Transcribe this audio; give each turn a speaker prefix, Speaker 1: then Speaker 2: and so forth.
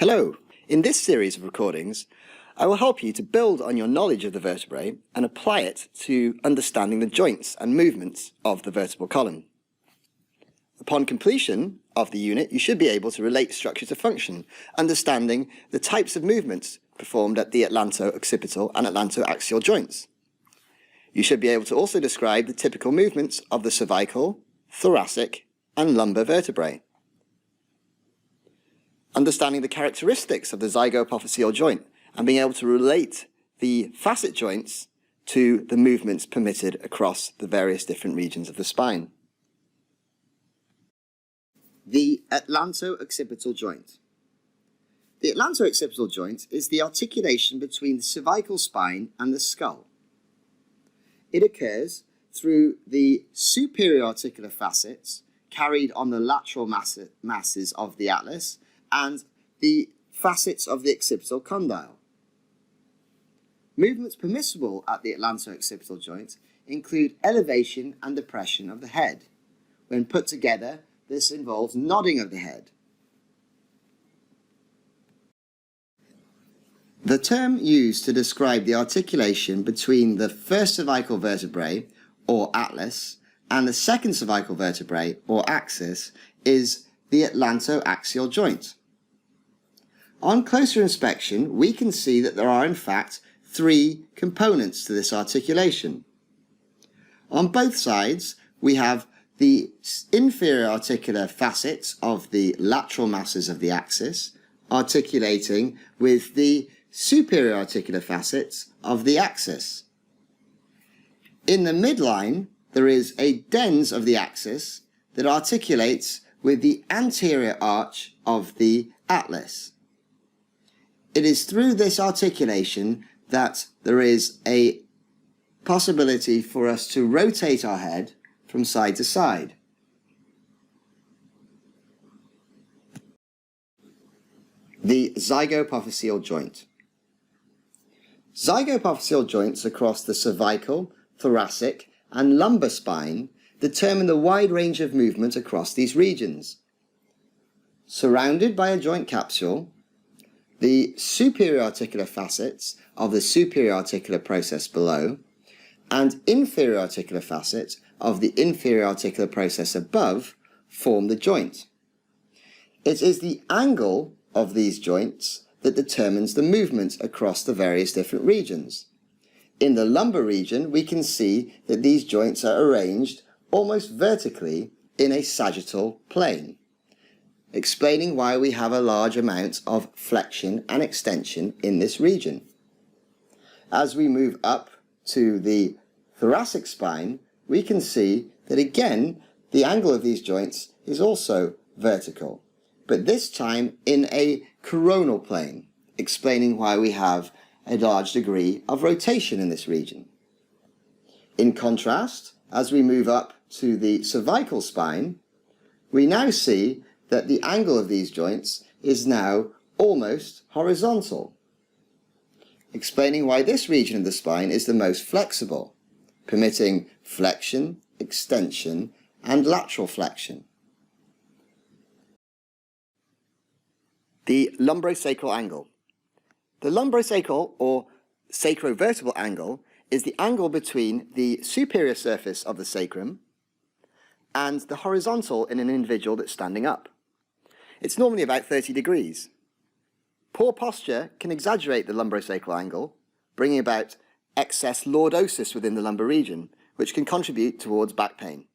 Speaker 1: Hello! In this series of recordings, I will help you to build on your knowledge of the vertebrae and apply it to understanding the joints and movements of the vertebral column. Upon completion of the unit, you should be able to relate structure to function, understanding the types of movements performed at the Atlantooccipital and Atlantoaxial joints. You should be able to also describe the typical movements of the cervical, thoracic, and lumbar vertebrae. Understanding the characteristics of the Zygopathial joint and being able to relate the facet joints to the movements permitted across the various different regions of the spine. The Atlantooccipital joint. The Atlantooccipital joint is the articulation between the cervical spine and the skull. It occurs through the superior articular facets carried on the lateral masses of the atlas and the facets of the occipital condyle. Movements permissible at the Atlantooccipital joint include elevation and depression of the head. When put together, this involves nodding of the head. The term used to describe the articulation between the first cervical vertebrae, or atlas, and the second cervical vertebrae, or axis, is the Atlantoaxial joint. On closer inspection, we can see that there are in fact three components to this articulation. On both sides, we have the inferior articular facets of the lateral masses of the axis articulating with the superior articular facets of the axis. In the midline, there is a dens of the axis that articulates with the anterior arch of the atlas. It is through this articulation that there is a possibility for us to rotate our head from side to side. The Zygopathial joint. Zygopathial joints across the cervical, thoracic, and lumbar spine determine the wide range of movement across these regions. Surrounded by a joint capsule, the superior articular facets of the superior articular process below and inferior articular facets of the inferior articular process above form the joint. It is the angle of these joints that determines the movement across the various different regions. In the lumbar region, we can see that these joints are arranged almost vertically in a sagittal plane, explaining why we have a large amount of flexion and extension in this region. As we move up to the thoracic spine, we can see that again the angle of these joints is also vertical, but this time in a coronal plane, explaining why we have a large degree of rotation in this region. In contrast, as we move up to the cervical spine, we now see that the angle of these joints is now almost horizontal, explaining why this region of the spine is the most flexible, permitting flexion, extension, and lateral flexion. The lumbosacral angle. The lumbosacral or sacrovertebral angle is the angle between the superior surface of the sacrum and the horizontal in an individual that's standing up. It's normally about 30 degrees. Poor posture can exaggerate the lumbosacral angle, bringing about excess lordosis within the lumbar region, which can contribute towards back pain.